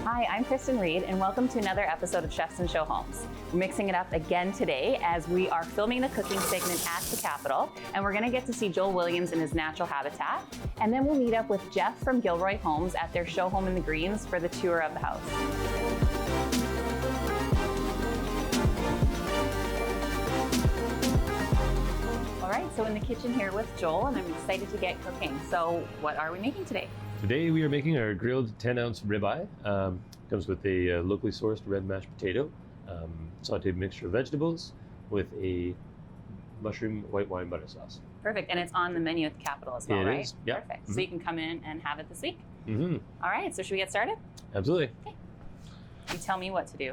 Hi, I'm Kristen Reed, and welcome to another episode of Chefs and Showhomes. We're mixing it up again today as we are filming the cooking segment at the Capitol, and we're gonna get to see Joel Williams in his natural habitat, and then we'll meet up with Jeff from Gilroy Homes at their show home in the Greens for the tour of the house. All right, so in the kitchen here with Joel, and I'm excited to get cooking. So what are we making today? Today we are making our grilled 10-ounce ribeye. Comes with a locally sourced red mashed potato, sauteed mixture of vegetables with a mushroom white wine butter sauce. Perfect, and it's on the menu at the Capitol as well, right? It is, yeah. Perfect, Mm-hmm. So you can come in and have it this week. Mm-hmm. All right, so should we get started? Absolutely. Okay. You tell me what to do.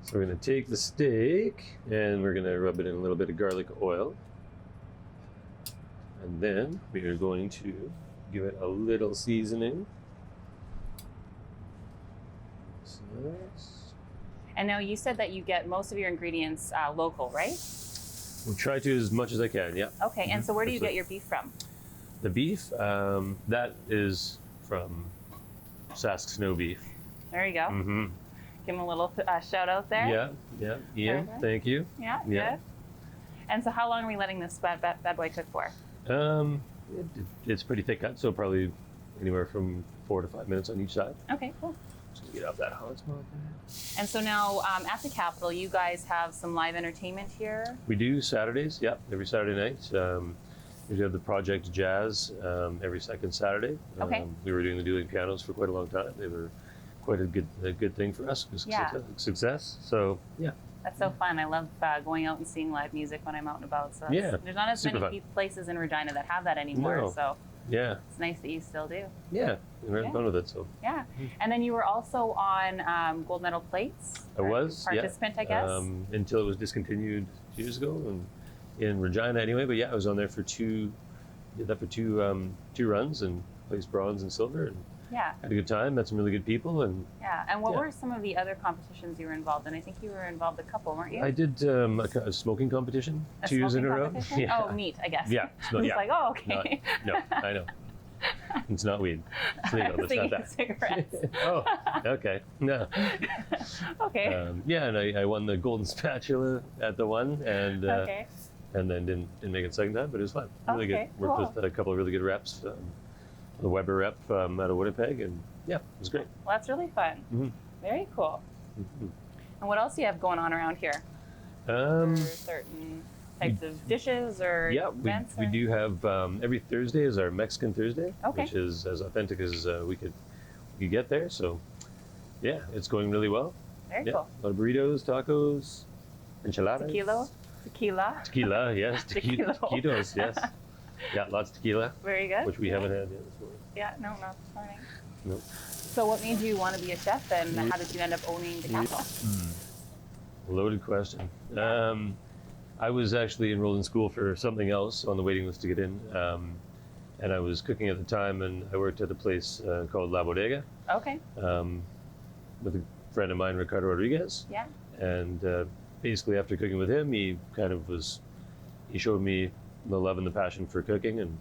So we're going to take the steak and we're going to rub it in a little bit of garlic oil. And then we are going to give it a little seasoning. Nice. And now you said that you get most of your ingredients local, right? We'll try to as much as I can, yeah. Okay, and so where do you get your beef from? The beef, that is from Sask Snow Beef. There you go. Mm-hmm. Give him a little shout out there. Yeah. Ian, Perfect. thank you. Yeah, Yeah. good. And so how long are we letting this bad boy cook for? It's pretty thick cut, so probably anywhere from 4 to 5 minutes on each side. Okay, cool. Just gonna get off that hot spot there. And so now at the Capitol, you guys have some live entertainment here. We do Saturdays, yeah, every Saturday night. We have the Project Jazz every second Saturday. Okay. We were doing the dueling pianos for quite a long time. They were quite a good thing for us. Yeah. Success. So yeah. That's so fun. I love going out and seeing live music when I'm out and about. So Yeah, there's not as super many places in Regina that have that anymore. No. So Yeah. it's nice that you still do. Yeah. We're having fun with it. So Yeah. And then you were also on gold medal plates. I was Participant, I guess. until it was discontinued 2 years ago, and in Regina anyway. But yeah, I was on there for two runs and placed bronze and silver, and Yeah. had a good time. Met some really good people, and Yeah. And what were some of the other competitions you were involved in? I think you were involved a couple, weren't you? I did a smoking competition A 2 years in a smoking row. competition? Yeah. Oh, meat, I guess. Yeah. I was like, oh, okay. No, I know. It's not weed. It's legal. It's not that. Cigarettes. Oh, okay. No. Okay. And I won the golden spatula at the one, and Okay. and then didn't make it second time, but it was fun. Really Okay, good. Worked cool. with a couple of really good reps. The Weber rep out of Winnipeg, and yeah, it was great. Well, that's really fun. Mm-hmm. Very cool. Mm-hmm. And what else do you have going on around here? Or certain types of dishes or Yeah, events? we do have every Thursday is our Mexican Thursday, Okay. which is as authentic as we could get there. So yeah, it's going really well. Very Yeah, cool. a lot of burritos, tacos, enchiladas. Tequila, yes. Tequila. Taquitos, yes. Yeah, lots of tequila, Very good. which we haven't had yet this morning. Yeah, no, not this morning. Nope. So what made you want to be a chef, and how did you end up owning the Capitol? Loaded question. I was actually enrolled in school for something else on the waiting list to get in. And I was cooking at the time, and I worked at a place called La Bodega Okay. with a friend of mine, Ricardo Rodriguez. Yeah. And basically after cooking with him, he showed me the love and the passion for cooking, and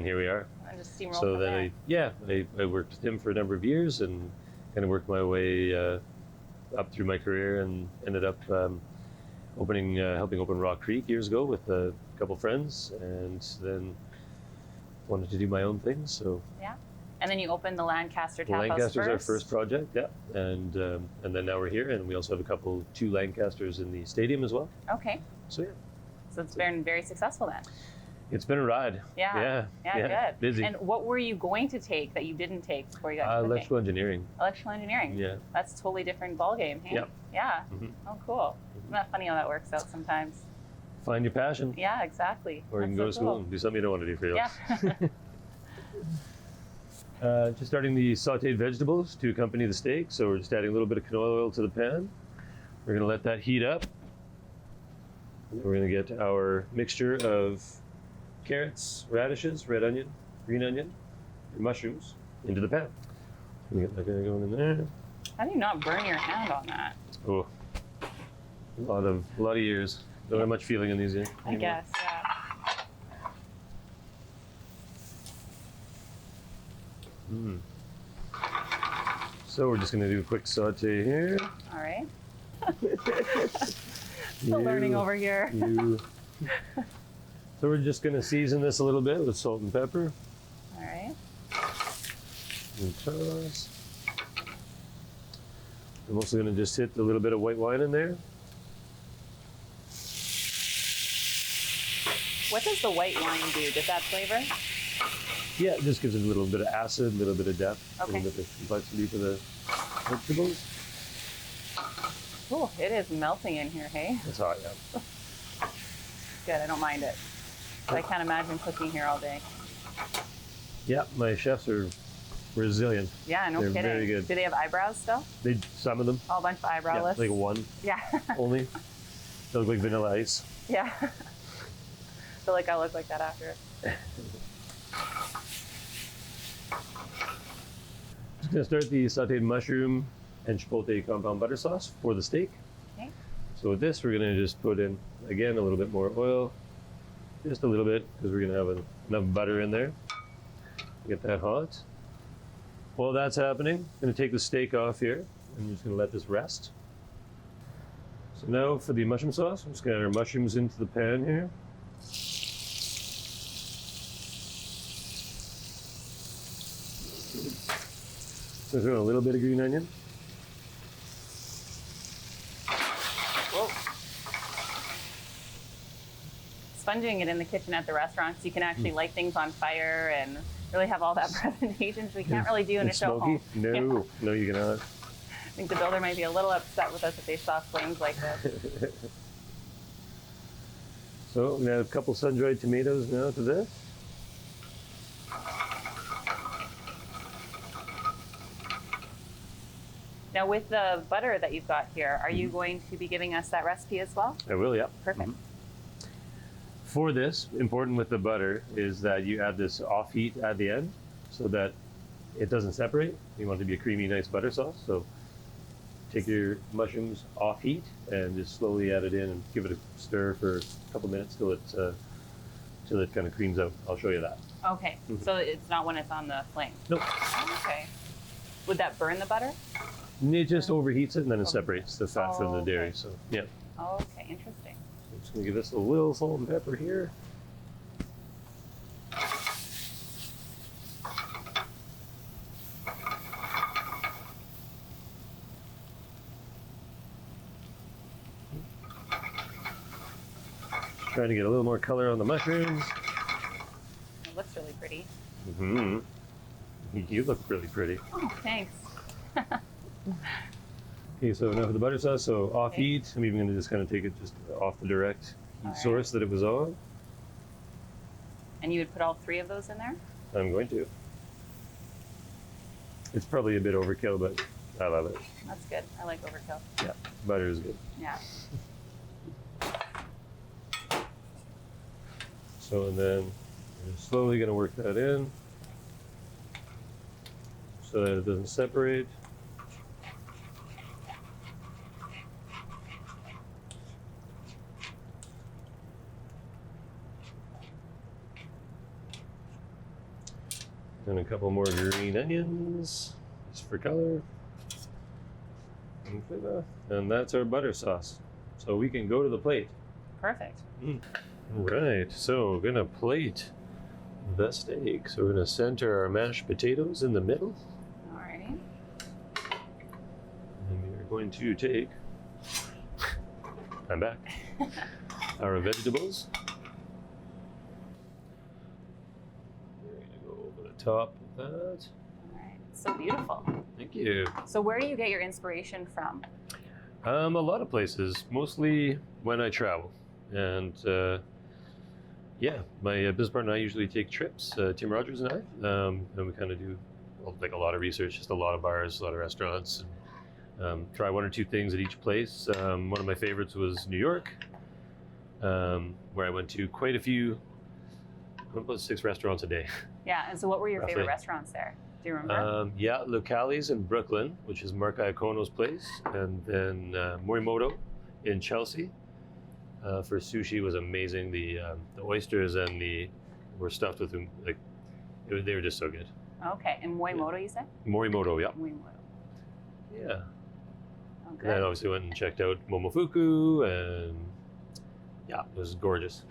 here we are. And just steamroll So from then there. I worked with him for a number of years and kind of worked my way up through my career, and ended up helping open Rock Creek years ago with a couple friends, and then wanted to do my own thing. So Yeah. And then you opened the Lancaster Taphouse Lancaster's our first project, yeah, and then now we're here, and we also have two Lancasters in the stadium as well. Okay. So yeah, So it's been very successful then. it's been a ride. Yeah. Good. Busy. And what were you going to take that you didn't take before you got to cooking? Electrical engineering. Electrical engineering. Yeah. That's a totally different ballgame, hey? Yep. Yeah. Mhm. Oh, cool. Isn't that funny how that works out sometimes? Find your passion, Yeah, exactly. or you can That's go to so school cool. and do something you don't want to do for your life. Yeah. Just starting the sauteed vegetables to accompany the steak. So we're just adding a little bit of canola oil to the pan. We're gonna let that heat up. And we're gonna get our mixture of carrots, radishes, red onion, green onion, and mushrooms into the pan. We get that guy going in there. How do you not burn your hand on that? Oh, a lot of years. Don't have much feeling in these anymore. I guess, yeah. So we're just gonna do a quick saute here. All right. Still learning over here. So we're just gonna season this a little bit with salt and pepper. All right. And toss. I'm also gonna just hit a little bit of white wine in there. What does the white wine do? Does that flavor? Yeah, it just gives it a little bit of acid, a little bit of depth, Okay. a little bit of complexity to the vegetables. Oh, it is melting in here, hey? It's hot, yeah. Good, I don't mind it. But I can't imagine cooking here all day. Yeah, my chefs are resilient. Yeah, no They're kidding. very good. Do they have eyebrows still? Some of them. Oh, a bunch of Yeah, eyebrowless? like one Yeah. only. They look like vanilla ice. Yeah. I feel like I look like that after. Just gonna start the sauteed mushroom and chipotle compound butter sauce for the steak. Okay. So with this, we're gonna just put in, again, a little bit more oil. Just a little bit, because we're gonna have enough butter in there. Get that hot. While that's happening, I'm gonna take the steak off here. I'm just gonna let this rest. So now for the mushroom sauce, I'm just gonna add our mushrooms into the pan here. So throw in a little bit of green onion. Whoa. It's fun doing it in the kitchen at the restaurants. You can actually light things on fire and really have all that presentation, which we can't really do in a It's show smoky? home. No, Yeah. no, you cannot. I think the builder might be a little upset with us if they saw flames like this. So I'm gonna add a couple sun-dried tomatoes now to this. Now with the butter that you've got here, are you going to be giving us that recipe as well? I will, yeah. Perfect. For this, important with the butter is that you add this off heat at the end so that it doesn't separate. You want it to be a creamy, nice butter sauce. So take your mushrooms off heat and just slowly add it in and give it a stir for a couple minutes till it kind of creams out. I'll show you that. Okay, so it's not when it's on the flame. Nope. Okay. Would that burn the butter? It just overheats it and then it separates the fat from the dairy. Okay. So yeah. Okay, interesting. I'm just gonna give this a little salt and pepper here. Trying to get a little more color on the mushrooms. It looks really pretty. Mm-hmm. You look really pretty. Oh, thanks. Okay, so enough of the butter sauce. So off Okay. heat. I'm even going to just kind of take it just off the direct heat All source that it was on. And you would put all 3 of those in there? I'm going to. It's probably a bit overkill, but I love it. That's good. I like overkill. Yeah, butter is good. Yeah. So, and then you're slowly going to work that in so that it doesn't separate. And a couple more green onions, just for color. And flavor. And that's our butter sauce. So we can go to the plate. Perfect. All right, so we're gonna plate the steak. So we're gonna center our mashed potatoes in the middle. Alrighty. And we are going to take, I'm back, our vegetables. We're gonna go over the top of that. Alright. So beautiful. Thank you. So where do you get your inspiration from? A lot of places, mostly when I travel. And yeah, my business partner and I usually take trips, Tim Rogers and I, and we kind of do like a lot of research, just a lot of bars, a lot of restaurants. Try one or two things at each place. One of my favorites was New York, where I went to quite a few, about 6 restaurants a day. Yeah, and so what were your Roughly. favorite restaurants there? Do you remember? Yeah, Locali's in Brooklyn, which is Marchigiano's place, and then Morimoto in Chelsea. For sushi was amazing. The oysters and were stuffed with them, like they were just so good. Okay, and Morimoto, you said? Morimoto, yeah. Morimoto. Yeah. Oh, And then obviously went and checked out Momofuku, and yeah, it was gorgeous.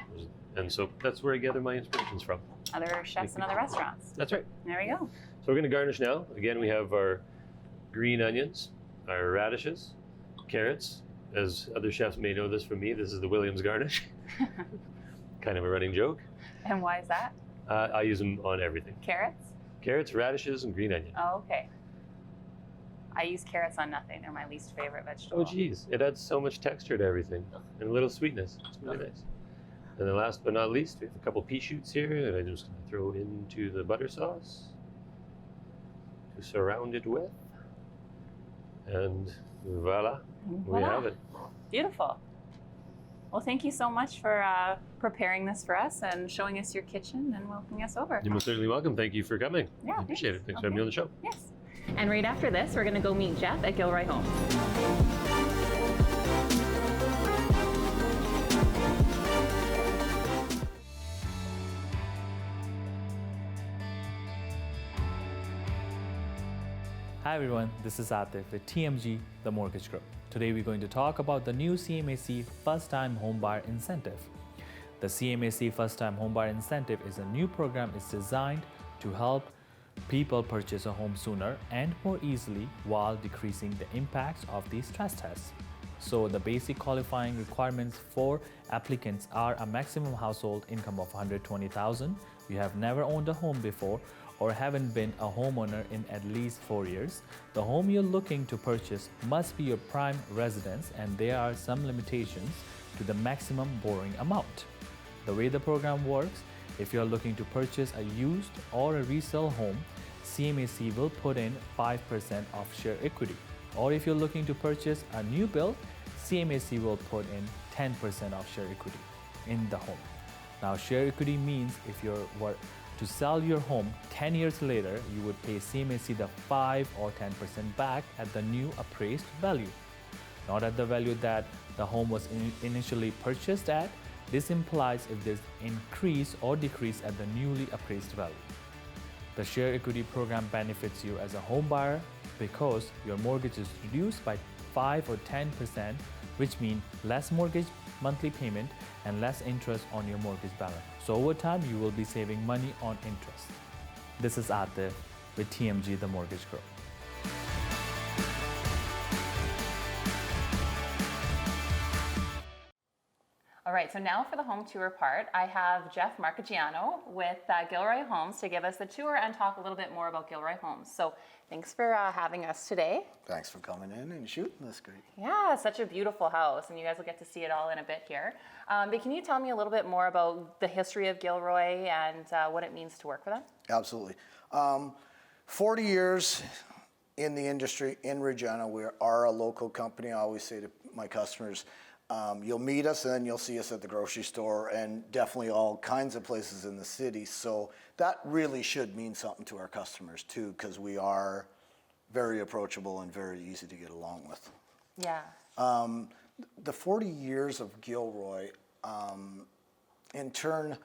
And so that's where I gather my inspirations from. Other chefs and other restaurants. That's right. There we go. So we're going to garnish now. Again, we have our green onions, our radishes, carrots. As other chefs may know this from me, this is the Williams garnish. Kind of a running joke. And why is that? I use them on everything. Carrots? Carrots, radishes, and green onion. Oh, okay. I use carrots on nothing. They're my least favorite vegetable. Oh, geez. It adds so much texture to everything and a little sweetness. It's really nice. And then last but not least, we have a couple pea shoots here that I'm just going to throw into the butter sauce to surround it with. And voila, we have it. Beautiful. Well, thank you so much for preparing this for us and showing us your kitchen and welcoming us over. You're most certainly welcome. Thank you for coming. Yeah, I appreciate it. Thanks for having me on the show. Yes. And right after this, we're going to go meet Jeff at Gilroy Homes. Hi everyone, this is Atif with TMG, the Mortgage Group. Today we're going to talk about the new CMHC First Time Homebuyer Incentive. The CMHC First Time Homebuyer Incentive is a new program. It's designed to help people purchase a home sooner and more easily while decreasing the impacts of these stress tests. So the basic qualifying requirements for applicants are a maximum household income of $120,000. You have never owned a home before or haven't been a homeowner in at least 4 years. The home you're looking to purchase must be your prime residence, and there are some limitations to the maximum borrowing amount. The way the program works, if you're looking to purchase a used or a resale home, CMHC will put in 5% of share equity. Or if you're looking to purchase a new build, CMHC will put in 10% of share equity in the home. Now, share equity means if you were to sell your home 10 years later, you would pay CMHC the 5 or 10% back at the new appraised value, not at the value that the home was initially purchased at. This implies if there's increase or decrease at the newly appraised value. The share equity program benefits you as a home buyer because your mortgage is reduced by 5 or 10%, which means less mortgage monthly payment and less interest on your mortgage balance. So over time, you will be saving money on interest. This is Atif with TMG, the Mortgage Group. All right, so now for the home tour part, I have Jeff Marchigiano with Gilroy Homes to give us the tour and talk a little bit more about Gilroy Homes. So thanks for having us today. Thanks for coming in and shooting this great. Yeah, such a beautiful house, and you guys will get to see it all in a bit here. But can you tell me a little bit more about the history of Gilroy and what it means to work for them? Absolutely. 40 years in the industry in Regina. We are a local company. I always say to my customers, you'll meet us and then you'll see us at the grocery store and definitely all kinds of places in the city. So that really should mean something to our customers too, because we are very approachable and very easy to get along with. Yeah. The 40 years of Gilroy, in turn,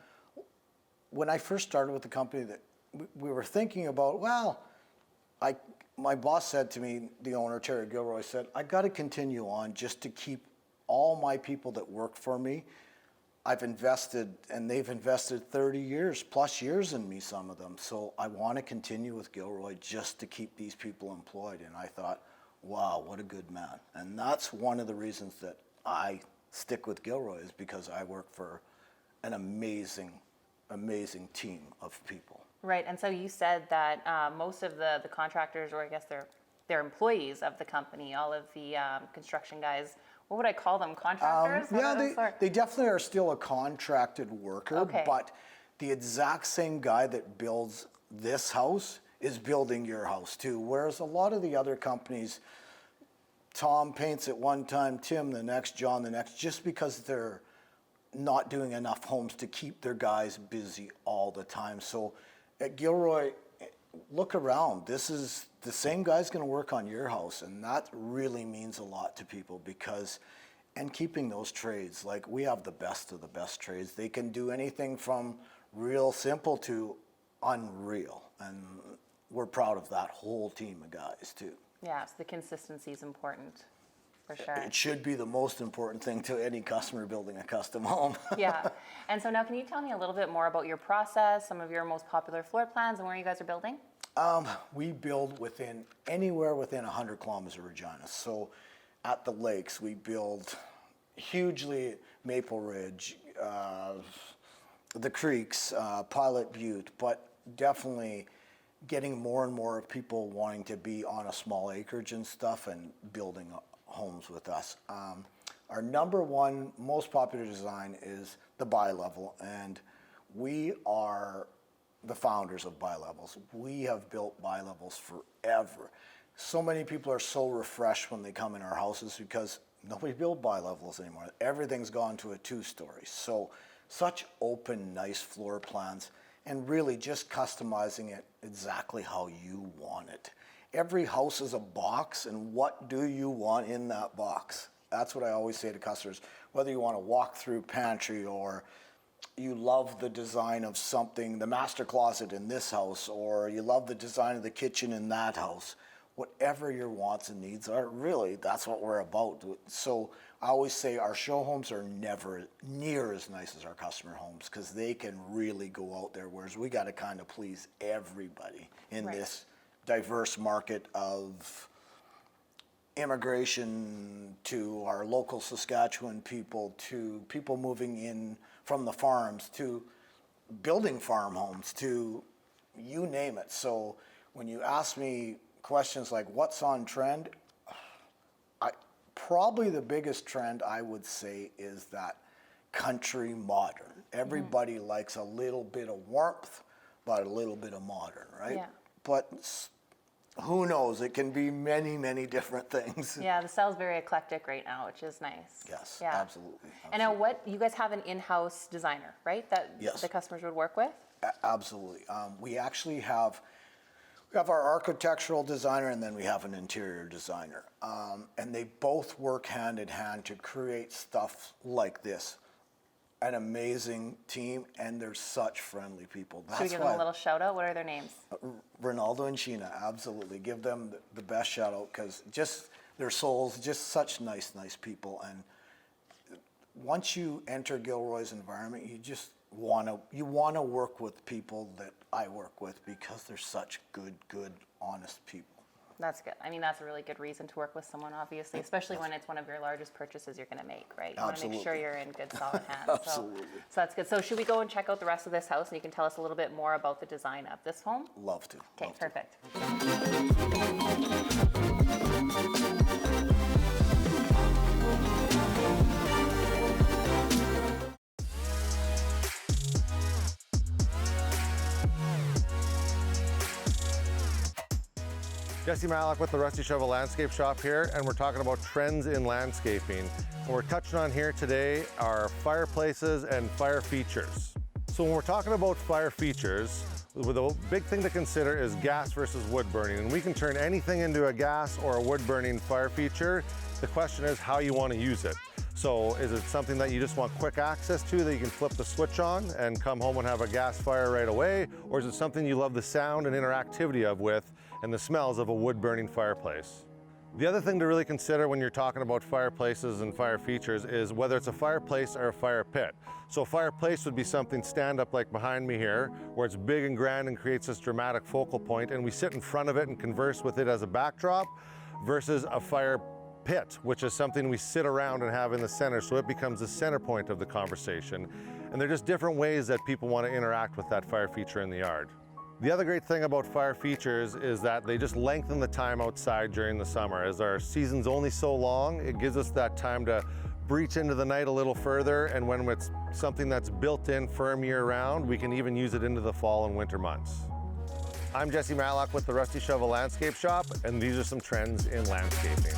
when I first started with the company, that we were thinking about, well, my boss said to me, the owner, Terry Gilroy, said, I got to continue on just to keep all my people that work for me. I've invested, and they've invested 30 years, plus years in me, some of them. So I want to continue with Gilroy just to keep these people employed. And I thought, wow, what a good man. And that's one of the reasons that I stick with Gilroy, is because I work for an amazing, amazing team of people. Right, and so you said that most of the contractors, or I guess they're employees of the company, all of the construction guys, what would I call them, contractors? Yeah, they definitely are still a contracted worker, Okay. But the exact same guy that builds this house is building your house too. Whereas a lot of the other companies, Tom paints it one time, Tim the next, John the next, just because they're not doing enough homes to keep their guys busy all the time. So at Gilroy, look around. This is the same guy's going to work on your house, and that really means a lot to people because, and keeping those trades, like we have the best of the best trades. They can do anything from real simple to unreal, and we're proud of that whole team of guys too. Yeah, so the consistency is important, for sure. It should be the most important thing to any customer building a custom home. Yeah, and so now can you tell me a little bit more about your process, some of your most popular floor plans and where you guys are building? We build anywhere within 100 kilometers of Regina. So at the lakes, we build hugely Maple Ridge, the creeks, Pilot Butte, but definitely getting more and more people wanting to be on a small acreage and stuff and building homes with us. Our number one most popular design is the bi-level, and we are the founders of bi-levels. We have built bi-levels forever. So many people are so refreshed when they come in our houses because nobody builds bi-levels anymore. Everything's gone to a two-story. So such open, nice floor plans, and really just customizing it exactly how you want it. Every house is a box, and what do you want in that box? That's what I always say to customers. Whether you want to walk through pantry or you love the design of something, the master closet in this house, or you love the design of the kitchen in that house, whatever your wants and needs are, really, that's what we're about. So I always say our show homes are never near as nice as our customer homes because they can really go out there, whereas we got to kind of please everybody in this diverse market of immigration to our local Saskatchewan people to people moving in from the farms to building farm homes to you name it. So when you ask me questions like what's on trend, probably the biggest trend I would say is that country modern. Everybody likes a little bit of warmth, but a little bit of modern, right? Yeah. But who knows? It can be many, many different things. Yeah, the style's very eclectic right now, which is nice. Yes, yeah. absolutely. And now you guys have an in-house designer, right? That Yes. the customers would work with? Absolutely. We actually have our architectural designer and then we have an interior designer. And they both work hand in hand to create stuff like this. An amazing team, and they're such friendly people. Should we give them a little shout out? What are their names? Ronaldo and Sheena, absolutely. Give them the best shout out because just their souls, just such nice people. And once you enter Gilroy's environment, you just want to work with people that I work with because they're such good, honest people. That's good. I mean, that's a really good reason to work with someone, obviously, especially when it's one of your largest purchases you're going to make, right? You want to make sure you're in good, solid hands. Absolutely. So that's good. So should we go and check out the rest of this house, and you can tell us a little bit more about the design of this home? Love to. Okay, perfect. Jesse Malak with the Rusty Shovel Landscape Shop here, and we're talking about trends in landscaping. What we're touching on here today are fireplaces and fire features. So when we're talking about fire features, the big thing to consider is gas versus wood burning, and we can turn anything into a gas or a wood burning fire feature. The question is how you want to use it. So is it something that you just want quick access to, that you can flip the switch on and come home and have a gas fire right away? Or is it something you love the sound and interactivity of with and the smells of a wood burning fireplace? The other thing to really consider when you're talking about fireplaces and fire features is whether it's a fireplace or a fire pit. So a fireplace would be something stand up like behind me here, where it's big and grand and creates this dramatic focal point, and we sit in front of it and converse with it as a backdrop, versus a fire pit, which is something we sit around and have in the center, so it becomes the center point of the conversation. And they're just different ways that people want to interact with that fire feature in the yard. The other great thing about fire features is that they just lengthen the time outside during the summer. As our season's only so long, it gives us that time to breach into the night a little further, and when it's something that's built in firm year round, we can even use it into the fall and winter months. I'm Jesse Matlock with the Rusty Shovel Landscape Shop, and these are some trends in landscaping.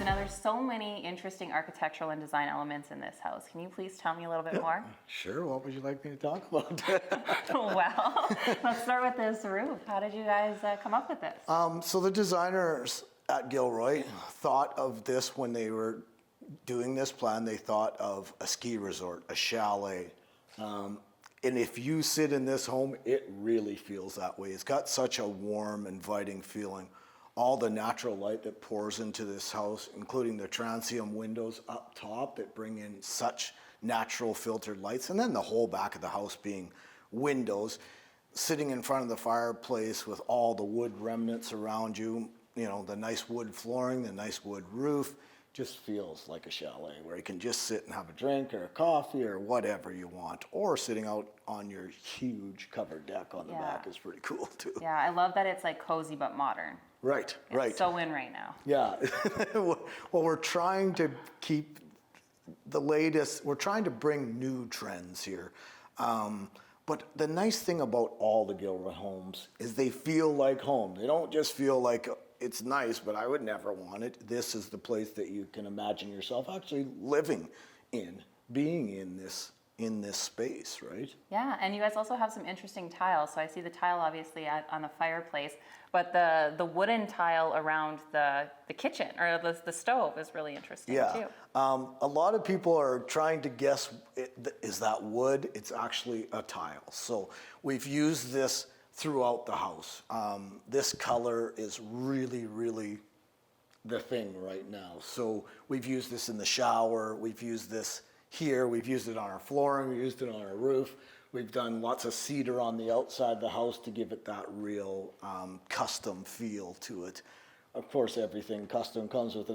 Now, there's so many interesting architectural and design elements in this house. Can you please tell me a little bit more? Sure, what would you like me to talk about? Well, let's start with this roof. How did you guys come up with this? So the designers at Gilroy thought of this when they were doing this plan. They thought of a ski resort, a chalet. And if you sit in this home, it really feels that way. It's got such a warm, inviting feeling. All the natural light that pours into this house, including the transom windows up top that bring in such natural filtered lights, and then the whole back of the house being windows, sitting in front of the fireplace with all the wood remnants around you, you know, the nice wood flooring, the nice wood roof, just feels like a chalet where you can just sit and have a drink or a coffee or whatever you want, or sitting out on your huge covered deck on the back is pretty cool too. Yeah, I love that it's like cozy but modern. Right, right. It's so in right now. Yeah. Well, we're trying to keep the latest, we're trying to bring new trends here. But the nice thing about all the Gilroy homes is they feel like home. They don't just feel like it's nice, but I would never want it. This is the place that you can imagine yourself actually living in, being in this space, right? Yeah, and you guys also have some interesting tiles. So I see the tile obviously on the fireplace, but the wooden tile around the kitchen or the stove is really interesting too. A lot of people are trying to guess, is that wood? It's actually a tile. So we've used this throughout the house. This color is really, really the thing right now. So we've used this in the shower, we've used this here, we've used it on our flooring, we've used it on our roof. We've done lots of cedar on the outside of the house to give it that real custom feel to it. Of course, everything custom comes with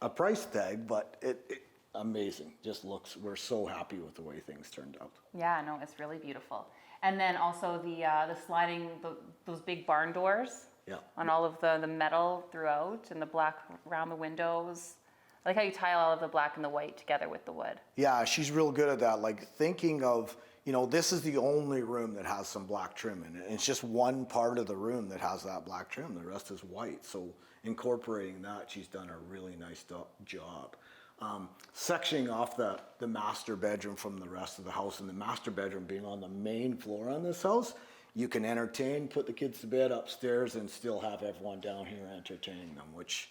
a price tag, but it amazing. Just looks, we're so happy with the way things turned out. Yeah, no, it's really beautiful. And then also the sliding, those big barn doors on all of the metal throughout and the black around the windows. I like how you tile all of the black and the white together with the wood. Yeah, she's real good at that. Like thinking of, you know, this is the only room that has some black trim in it. And it's just one part of the room that has that black trim. The rest is white. So incorporating that, she's done a really nice job. Sectioning off the master bedroom from the rest of the house, and the master bedroom being on the main floor on this house, you can entertain, put the kids to bed upstairs and still have everyone down here entertaining them, which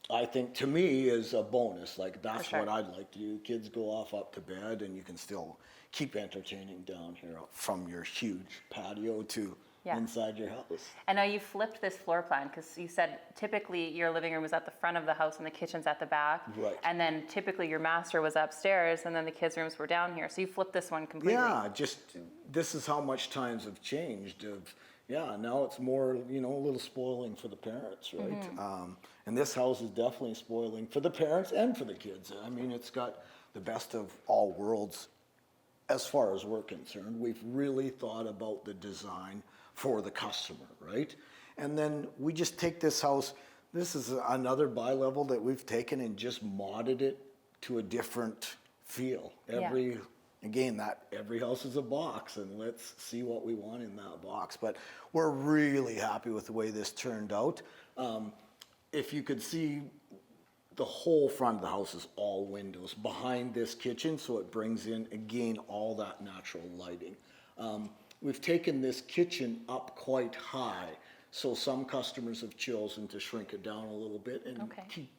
I think to me is a bonus. Like that's what I'd like to do. Kids go off up to bed and you can still keep entertaining down here from your huge patio to inside your house. And now you flipped this floor plan because you said typically your living room was at the front of the house and the kitchen's at the back. Right. And then typically your master was upstairs and then the kids' rooms were down here. So you flipped this one completely. Yeah, just this is how much times have changed. Now it's more, you know, a little spoiling for the parents, right? Mm-hmm. And this house is definitely spoiling for the parents and for the kids. I mean, it's got the best of all worlds as far as we're concerned. We've really thought about the design for the customer, right? And then we just take this house, this is another bi-level that we've taken and just modded it to a different feel. Every house is a box, and let's see what we want in that box. But we're really happy with the way this turned out. If you could see, the whole front of the house is all windows behind this kitchen, so it brings in, again, all that natural lighting. We've taken this kitchen up quite high, so some customers have chosen to shrink it down a little bit and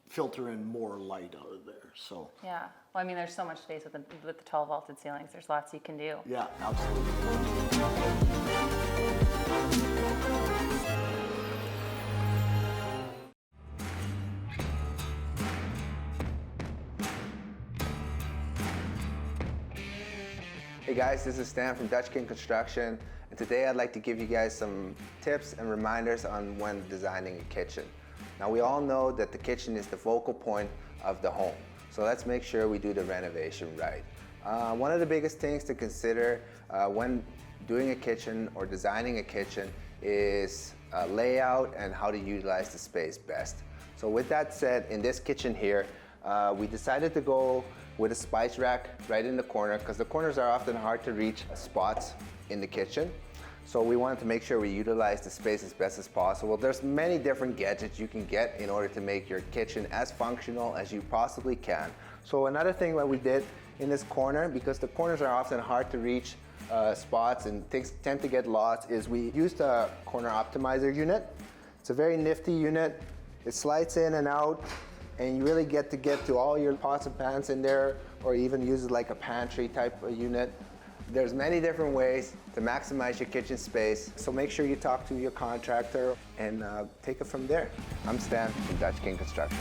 filter in more light out of there. So yeah, well, I mean, there's so much space with the tall vaulted ceilings. There's lots you can do. Yeah, absolutely. Hey guys, this is Stan from Dutch King Construction, and today I'd like to give you guys some tips and reminders on when designing a kitchen. Now we all know that the kitchen is the focal point of the home, so let's make sure we do the renovation right. One of the biggest things to consider when doing a kitchen or designing a kitchen is layout and how to utilize the space best. So with that said, in this kitchen here, we decided to go with a spice rack right in the corner, because the corners are often hard to reach spots in the kitchen. So we wanted to make sure we utilize the space as best as possible. There's many different gadgets you can get in order to make your kitchen as functional as you possibly can. So another thing that we did in this corner, because the corners are often hard to reach spots and things tend to get lost, is we used a corner optimizer unit. It's a very nifty unit. It slides in and out, and you really get to all your pots and pans in there, or even use it like a pantry type of unit. There's many different ways to maximize your kitchen space, so make sure you talk to your contractor and take it from there. I'm Stan from Dutch King Construction.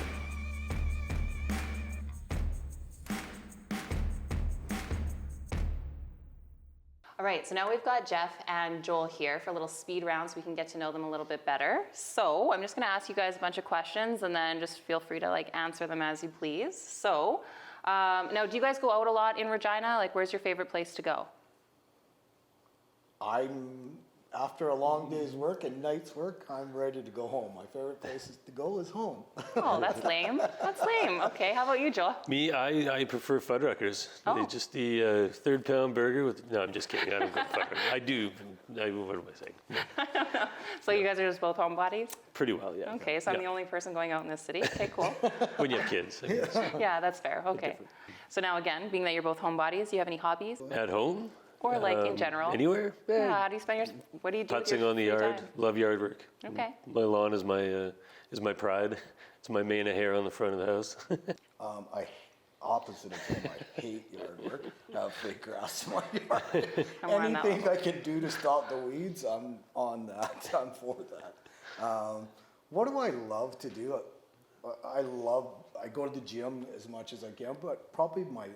All right, so now we've got Jeff and Joel here for a little speed round so we can get to know them a little bit better. So I'm just gonna ask you guys a bunch of questions and then just feel free to answer them as you please. So now, do you guys go out a lot in Regina? Like, where's your favorite place to go? After a long day's work and night's work, I'm ready to go home. My favorite place to go is home. Oh, that's lame. That's lame. Okay, how about you, Joel? Me, I prefer Fuddruckers. Oh. Just the third-pound burger with. No, I'm just kidding. I don't go Fuddruckers. I do. What am I saying? No. I don't know. So you guys are just both homebodies? Pretty well, yeah. Okay, so I'm Yeah. the only person going out in this city. Okay, cool. When you have kids, I guess. Yeah, that's fair. Okay. So now again, being that you're both homebodies, do you have any hobbies? At home? Or in general? Anywhere? Yeah, how do you spend what do you do with Putzing your on the free yard. time? Love yard work. Okay. My lawn is my pride. It's my mane of hair on the front of the house. Opposite of him, I hate yard work. I have fake grass in my yard. I'm on that Anything I can do to stop the weeds, I'm on that. I'm for that. What do I love to do? I go to the gym as much as I can, but probably my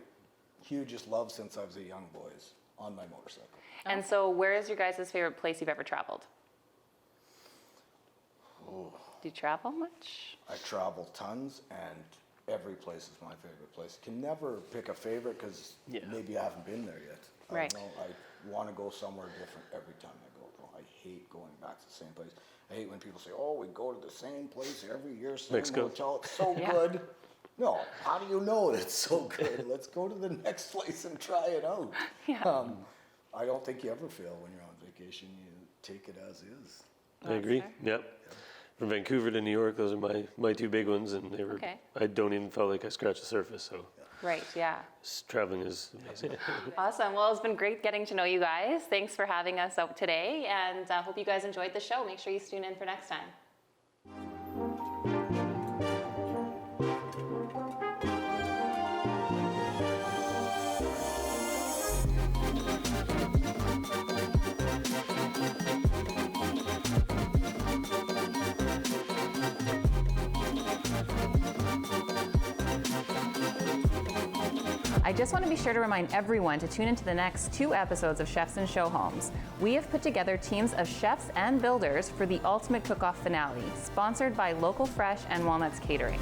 hugest love since I was a young boy is on my motorcycle. And so where is your guys' favorite place you've ever traveled? Oh, Do you travel much? I travel tons, and every place is my favorite place. Can never pick a favorite because maybe I haven't been there yet. Right. I don't know. I want to go somewhere different every time I go, though. I hate going back to the same place. I hate when people say, "Oh, we go to the same place every year, same Mexico. hotel. It's so Yeah. good." No, how do you know it's so good? Let's go to the next place and try it out. Yeah. I don't think you ever fail when you're on vacation. You take it as is. I agree. fair. Yep. From Vancouver to New York, those are my two big ones, and they were. Okay. I don't even feel like I scratched the surface. So Right, yeah. traveling is amazing. Awesome. Well, it's been great getting to know you guys. Thanks for having us out today, and I hope you guys enjoyed the show. Make sure you tune in for next time. I just want to be sure to remind everyone to tune into the next 2 episodes of Chefs and Showhomes. We have put together teams of chefs and builders for the ultimate cook-off finale, sponsored by Local Fresh and Walnuts Catering.